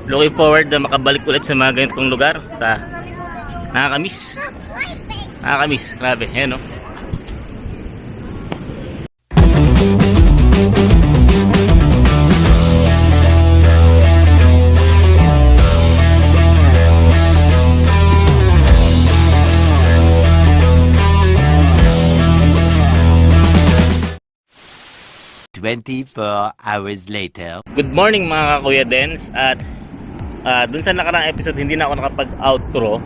looking forward na makabalik ulit sa mga ganitong lugar. Sa nakakamiss. Nakakamiss, grabe, ayan o. 24 hours later. Good morning mga Kuya Dens. At dun sa nakaraang episode hindi na ako nakapag-outro.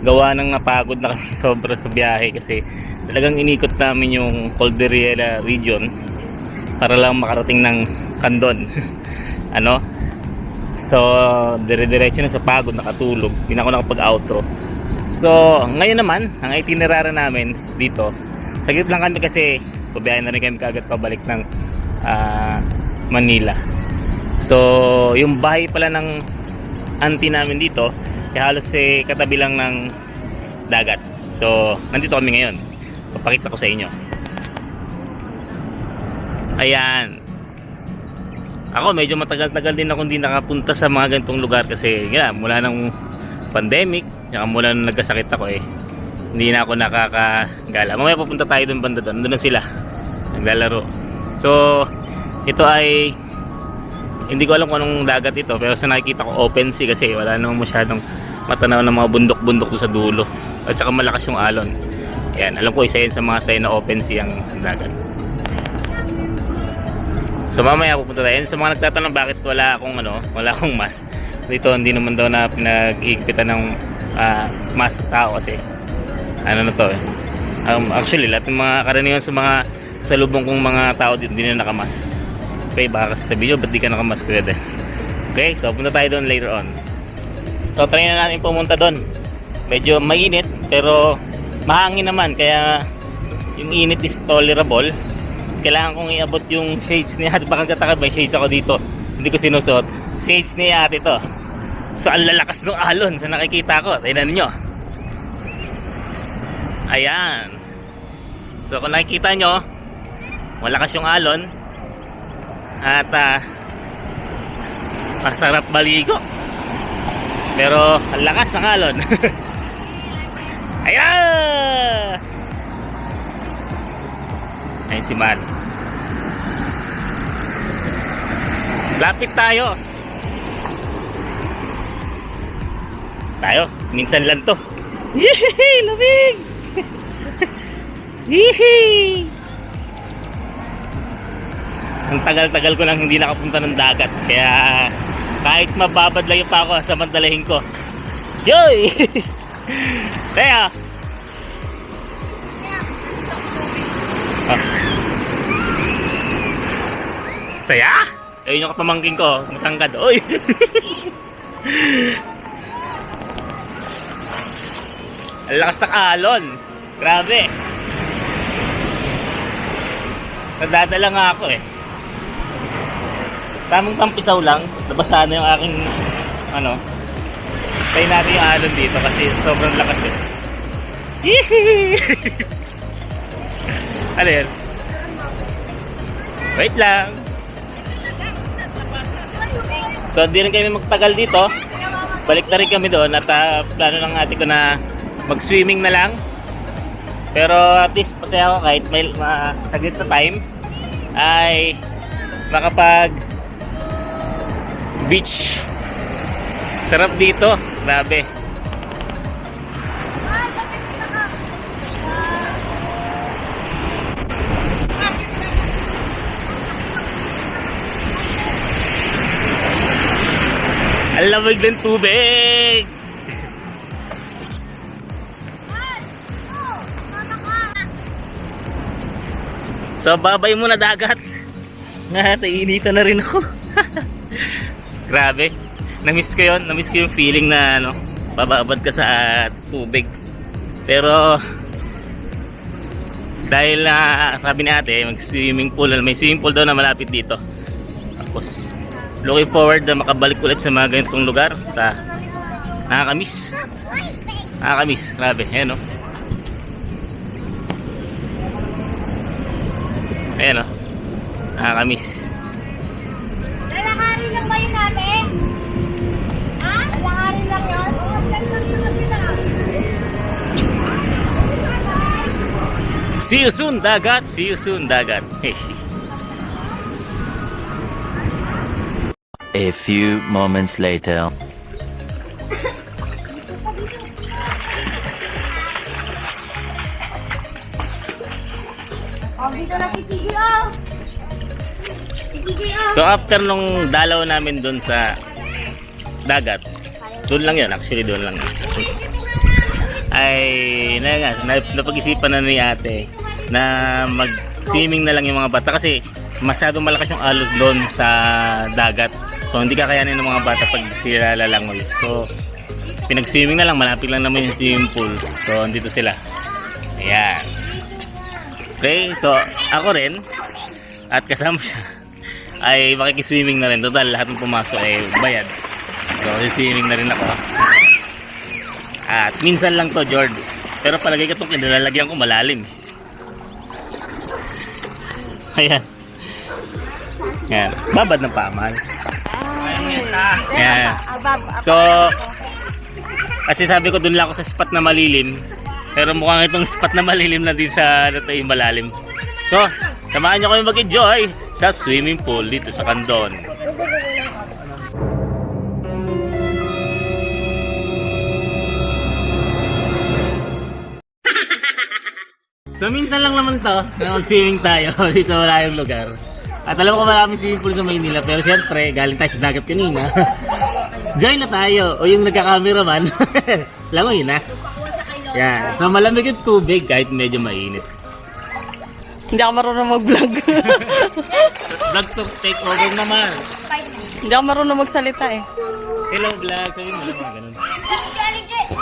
Gawa ng napagod na kami sobra sa biyahe kasi talagang inikot namin yung Calderiela region para lang makarating ng Candon. Ano? So, dire-diretso na sa pagod, nakatulog. Hindi na ako nakapag-outro. So, ngayon naman, ang itinerary namin dito, saglit lang kami kasi pabiyahe na rin kami kagad pabalik ng Manila. So, yung bahay pala ng auntie namin dito, halos katabi lang ng dagat. So, nandito kami ngayon. Papakita ko sa inyo. Ayan. Ako, medyo matagal-tagal din ako hindi nakapunta sa mga ganitong lugar kasi mula ng pandemic, mula nung nagkasakit ako hindi na ako nakakagala. Mamaya papunta tayo dun banda doon. Doon na sila. Naglalaro. So, ito ay hindi ko alam kung anong dagat ito, pero sa nakikita ko open sea kasi wala namang masyadong matanaw ng mga bundok-bundok doon sa dulo. At saka malakas yung alon. Ayan, alam ko isa yan sa mga sign na open sea ang dagat. So mamaya pupunta tayo. Sa mga nagtatanong bakit wala akong mask. Dito hindi naman daw na pinag-iigpitan ng mask sa tao kasi ano na to actually lahat ng mga karaniwan sa mga salubong kong mga tao dito hindi na nakamask. Okay, baka kasi sabihin nyo ba't di ka nakamask, pwede. Okay, so punta tayo doon later on. So try na natin pumunta doon. Medyo mainit pero mahangin naman kaya yung init is tolerable. Kailangan kong iabot yung shades ni ate. Baka kataka may shades ako dito, hindi ko sinusuot. Shades ni ate to. So ang lalakas ng alon sa nakikita ko. Tingnan niyo. Ayan. So kung nakikita nyo, malakas yung alon at masarap maligo pero ang lakas ng alon. Ayan! Ayun si Man. Lapit tayo. Minsan lang to. Yehey! Lamig! Yehey! Ang tagal-tagal ko lang hindi nakapunta ng dagat. Kaya kahit mababad lang pa ako, samantalahin ko. Yoy! Kaya saya? Ayun yung kapamangking ko, matangkad. Oy! Ang lakas ng alon. Grabe. Nadadala nga ako tamang tampisaw lang, nabasa na yung aking tayo natin yung alon dito kasi sobrang lakas ano yun? Wait lang. So hindi rin kami magtagal dito, balik na rin kami doon at plano ng ate ko na mag swimming na lang, pero at least masaya ako kahit may saglit na time ay makapag beach. Sarap dito, grabe. Ang lamig ng tubig. So babay muna dagat. Naiinitan na rin ako. Grabe. Namiss ko yun. Namiss ko yung feeling na bababad ka sa tubig. Pero dahil sabi ni ate may swimming pool daw na malapit dito. Tapos looking forward na makabalik ulit sa mga ganitong lugar. Sa nakakamiss. Nakakamiss. Grabe. Ayan o. Ayan o. Nakakamiss. Lalakarin lang ba yun natin? See you soon, dagat. See you soon, dagat. A few moments later. Oh, dito na si TJ, oh. Si TJ, oh. So after nung dalaw namin doon sa dagat, doon lang yun, actually doon lang. Ay, napag-isipan na ni ate na mag-swimming na lang yung mga bata kasi masyadong malakas yung alon doon sa dagat. So hindi kakayanin ng mga bata pag sila lalangoy. So pinag-swimming na lang, malapit lang naman yung swimming pool. So andito sila. Ayan. Okay, so ako rin at kasama siya ay makikiswimming na rin. Total, lahat ng pumasok ay bayad. So swimming na rin ako. At minsan lang to, George. Pero palagay ko itong kinilalagyan ko malalim. Ayan. Ayan. Babad ng pamal. Ayan. So, kasi sabi ko dun lang ako sa spot na malilim. Pero mukhang itong spot na malilim na din sa yung malalim. So, samahan nyo kami mag-enjoy sa swimming pool dito sa Candon. So minsan lang naman to na mag-swimming tayo dito sa malayong lugar. At alam ko maraming swimming pool sa Maynila, pero syempre galing tayo sa dagat kanina. Join na tayo, o yung nagka-cameraman. Langoy na. Yan. So malamig yung tubig kahit medyo mainit. Hindi ako marunong mag-vlog. Vlog to take over naman. Hindi ako marunong magsalita eh. Hello vlog, sabi mo lang mga ganun.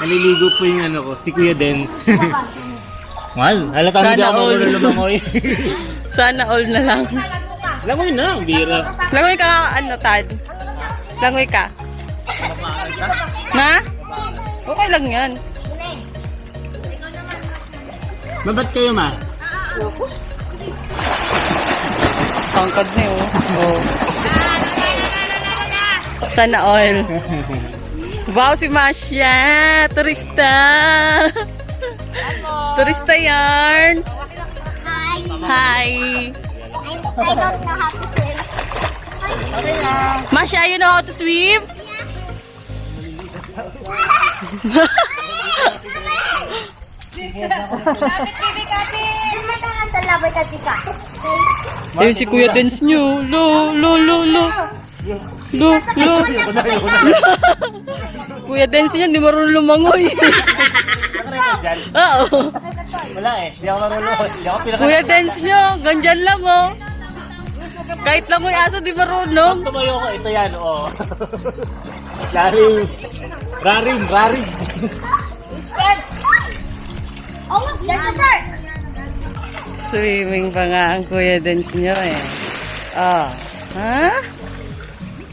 Naliligo po yung ano ko, si Kuya Dance. Mal, halata mo Sana di ako all. lumangoy. Sana all na lang. Langoy na, ang bira. Langoy ka, ano, Tad? Langoy ka. Na? Okay lang yan. Mabat kayo ma? Tangkad na yun. Oh. Sana all. Wow, si Masya! Turista! Turista yarn! Hi. Hi! I don't know how to swim. Masya, you know how to swim? Sa labay ka, tika. Ayun si Kuya Dance nyo. Lo. Kuya Dance niya, hindi marunong lumangoy. Oo. Wala eh, di ako marunong. Di ako pinaka... Kuya Dance nyo, ganyan lang oh. Kahit langoy aso, di marunong. Tumayo ko, ito yan, oh. Raring. Oh, look, there's a shark. Swimming pa nga ang Kuya Dance nyo eh. Oh. Ha?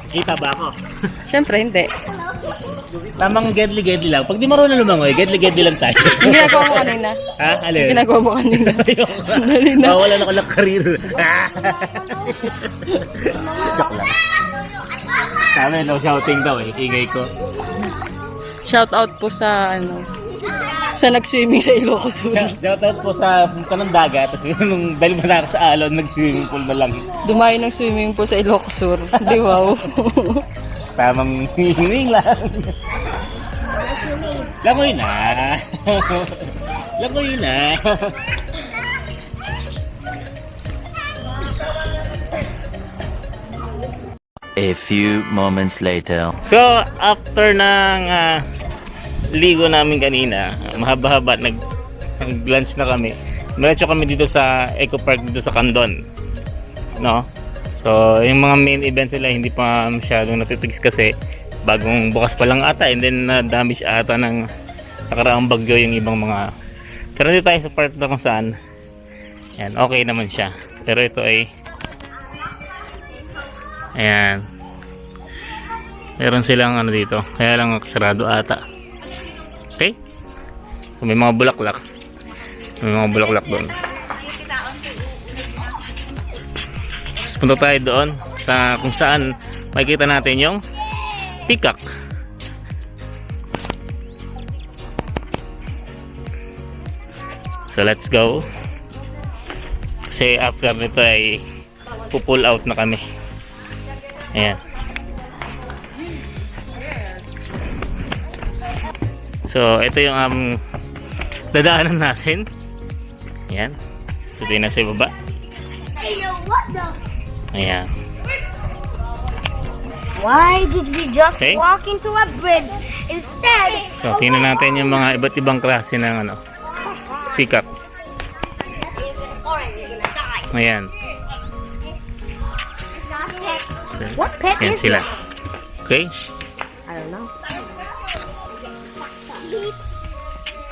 Kita ba ako? Siyempre hindi. Tamang gedli lang. Pag di marunong lumangoy, gedli lang tayo. Yung ginagawa mo kanina. Ha? Ano Yung yun? ginagawa mo kanina. Dali na. Wala na ako ng karir. Joke lang. Sabi, no shouting daw eh. Ingay ko. Shout out po sa ano, sa nag-swimming sa Ilocos Sur. Shoutout po sa punta ng dagat. Tapos nung dahil malakas sa alon, nag-swimming pool na lang. Dumayo ng swimming po sa Ilocos Sur. Di wow. Tamang hihiling lang. Langoy na. Langoy na. A few moments later. So, after ng ligo namin kanina, mahaba-haba, nag-lunch na kami. Diretso kami dito sa Eco Park dito sa Candon. No? So, yung mga main events nila hindi pa masyadong napipix kasi bagong bukas pa lang ata and then na-damage ata ng nakaraang bagyo yung ibang mga. Pero dito tayo sa part na kung saan yan, okay naman siya. Pero ito ay ayan, meron silang ano dito, kaya lang sarado ata. Okay, so, may mga bulaklak doon. Punta tayo doon sa kung saan makikita natin yung peacock. So let's go. Kasi after nito ay pull out na kami. Ayan. So, ito yung dadaanan natin. Ayan. So, ito yung nasa baba. Hey, yo, what the? Ayan. Why did we just Okay. walk into a bridge instead? So, tingnan natin yung mga iba't ibang klase ng peacock. Ayan. What pet Ayan is sila. it? Okay? I don't know.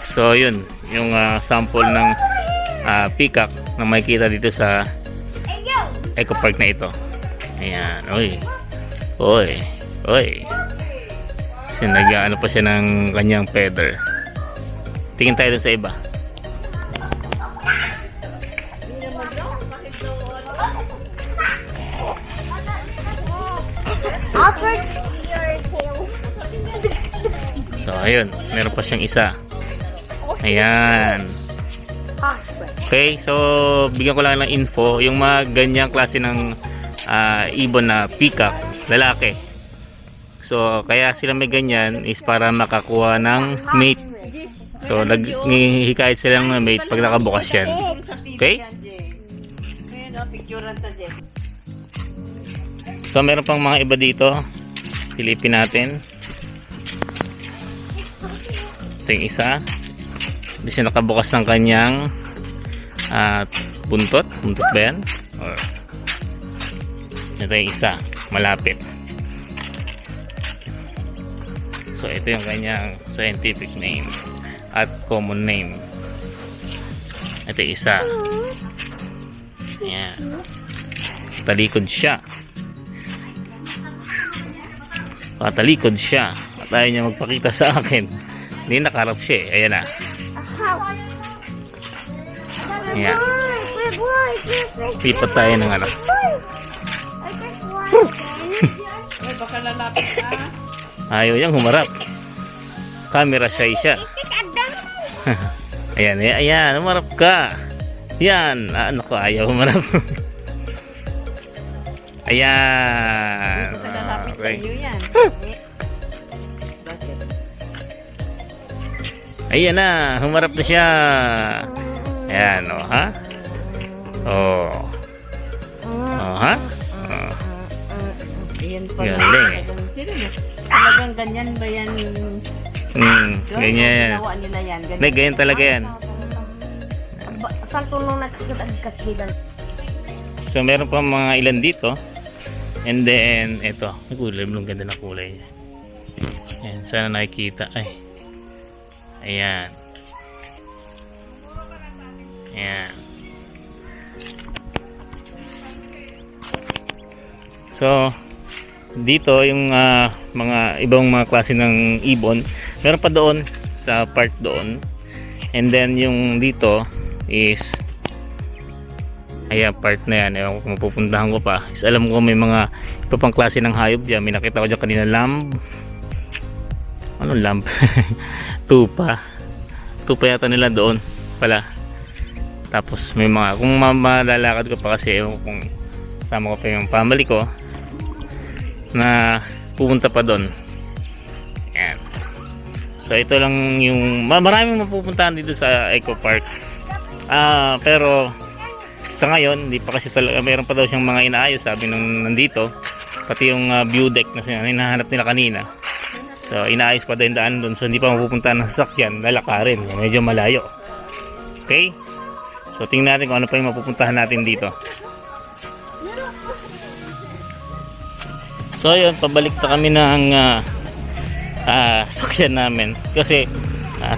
So, yun. Yung sample ng peacock na makikita dito sa Hey, yo! Eco Park na ito. Ayan. Uy. Uy. Uy. Kasi nag-ano pa siya ng kanyang feather. Tingin tayo dun sa iba. Offered your tail. So, ayun. Meron pa siyang isa. Ayan. Okay, so bigyan ko lang ng info. Yung mga ganyang klase ng ibon na peacock, lalaki. So, kaya sila may ganyan is para makakuha ng mate. So, naghihikayat sila ng mate pag nakabukas yan. Okay? So, meron pang mga iba dito. Silipin natin. Ito yung isa. Hindi siya nakabukas ng kanyang buntot. Buntot ba yan? Or, ito yung isa. Malapit. So, ito yung kanyang scientific name at common name. Ito yung isa. Ayan. Talikod siya. Patalikod siya. At ayaw niya magpakita sa akin. Hindi nakarap siya eh. Ayan na. Ayan. Lipat tayo ng anak. Baka lalapit ka. Ayaw niyang humarap. Camera shy siya. Ayan, ayan, humarap ka. Yan, ano ko, ayaw humarap. Ayan. Baka lalapit sa Okay. iyo yan. Bakit? Ayan na, humarap na siya. Ayan, o, ha? Oh. Oh, ha? Oh. Ayan pala. Galing eh. Sino na? Talagang ganyan ba yan? Ganyan yan. Ginawa nila yan. Hindi, ganyan talaga yan. Saan tulong nagkakasilan? So, meron pa mga ilan dito. And then, ito. May kulay. Ang ganda ng kulay niya. Ayan, sana nakikita. Ay. Ayan. Ayan. So, dito yung mga ibang mga klase ng ibon. Meron pa doon sa park doon. And then yung dito is ayan, part na yan. Ewan ko kung mapupuntahan ko pa. Is alam ko may mga iba pang klase ng hayop dyan. May nakita ko dyan kanina lamb. Anong lamb? Tupa. Tupa yata nila doon pala. Tapos may mga, kung malalakad ko pa kasi ewan ko kung sama ko pa yung family ko na pupunta pa doon. Ayan. So ito lang yung maraming mapupuntahan dito sa Eco Park. Pero sa ngayon hindi pa kasi talaga, mayroon pa daw siyang mga inaayos sabi nung nandito, pati yung view deck na hinahanap nila kanina. So inaayos pa din daan doon, so hindi pa mapupuntahan ng sasakyan, lalakarin, medyo malayo. Okay, so tingnan natin kung ano pa yung mapupuntahan natin dito. So yun, pabalik na kami ng sakyan namin kasi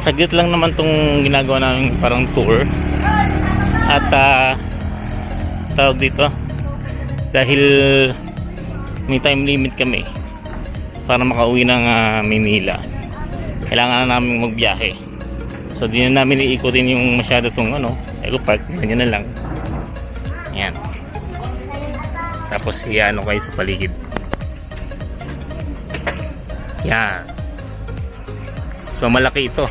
saglit lang naman tong ginagawa namin parang tour. At tawag dito, dahil may time limit kami para makauwi ng Manila, kailangan na namin magbiyahe. So di na namin iikutin yung masyado tong Eco Park, ganyan na lang. Ayan. Tapos iano kayo sa paligid. Yan. So malaki ito.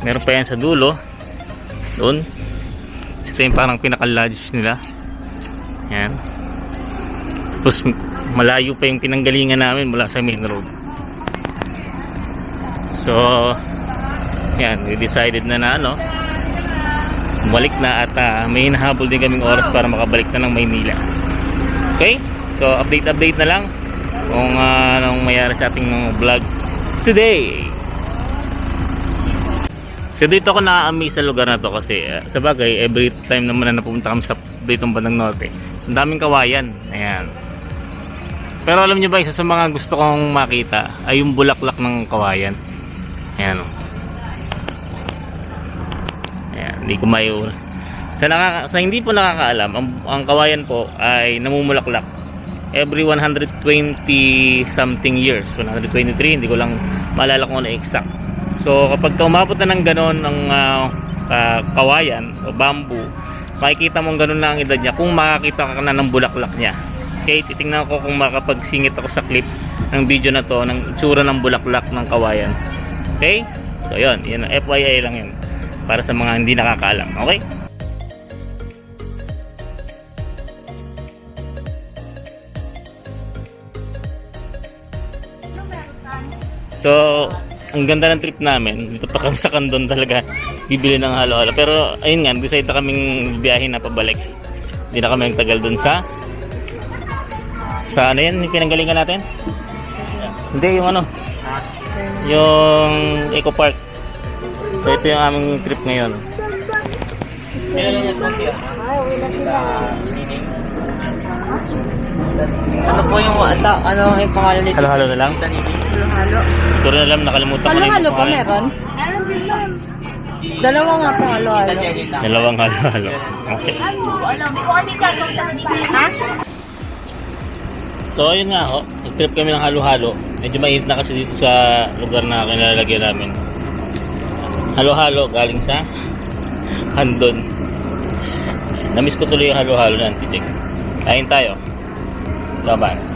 Meron pa yan sa dulo. Doon. Ito yung parang pinaka-lodge nila. Yan. Tapos malayo pa yung pinanggalingan namin mula sa main road. So, yan, we decided na ano, balik na at may hinahabol din kaming oras para makabalik na ng Maynila. Okay? So, update na lang kung anong mayari sa ating vlog today. So, dito ako na-amaze sa lugar na to kasi sa bagay, every time naman na napupunta kami sa ditong bandang norte, ang daming kawayan. Ayan. Pero alam niyo ba, isa sa mga gusto kong makita ay yung bulaklak ng kawayan. Ayan o. Ayan, hindi ko mayo. Sa hindi po nakakaalam, ang kawayan po ay namumulaklak every 120 something years. 123, hindi ko lang maalala kung ano exact. So kapag umabot na ng ganon ng kawayan o bamboo, makikita mong ganon na ang edad niya kung makakita ka na ng bulaklak niya. Okay, titingnan ko kung makapagsingit ako sa clip ng video na to ng itsura ng bulaklak ng kawayan. Okay? So yun FYI lang yun para sa mga hindi nakakaalam. Okay? So ang ganda ng trip namin. Dito pa kami sa Candon talaga bibili ng halo-halo. Pero ayun nga, decide na kaming biyahe na pabalik. Hindi na kami nagtagal dun sa ano yan, yung pinanggalingan natin? Hindi, yung ano, yung Eco Park. So ito yung aming trip ngayon. Ano po yung ano yung pangalan nito? Halo-halo na lang? Halo-halo. Ito rin alam, nakalimutan ko na yung Halo-halo ba pangalan. meron? Meron din ma'am. Dalawa nga po halo-halo. Dalawang halo-halo. Okay. Alam ko ano ka kung taga dito. Ha? So ayun nga ho, nag-trip kami ng halo-halo. Medyo mainit na kasi dito sa lugar na kinalalagyan namin. Halo-halo galing sa Candon. Namiss ko tuloy yung halo-halo na anti-check. Kain tayo. Bye-bye.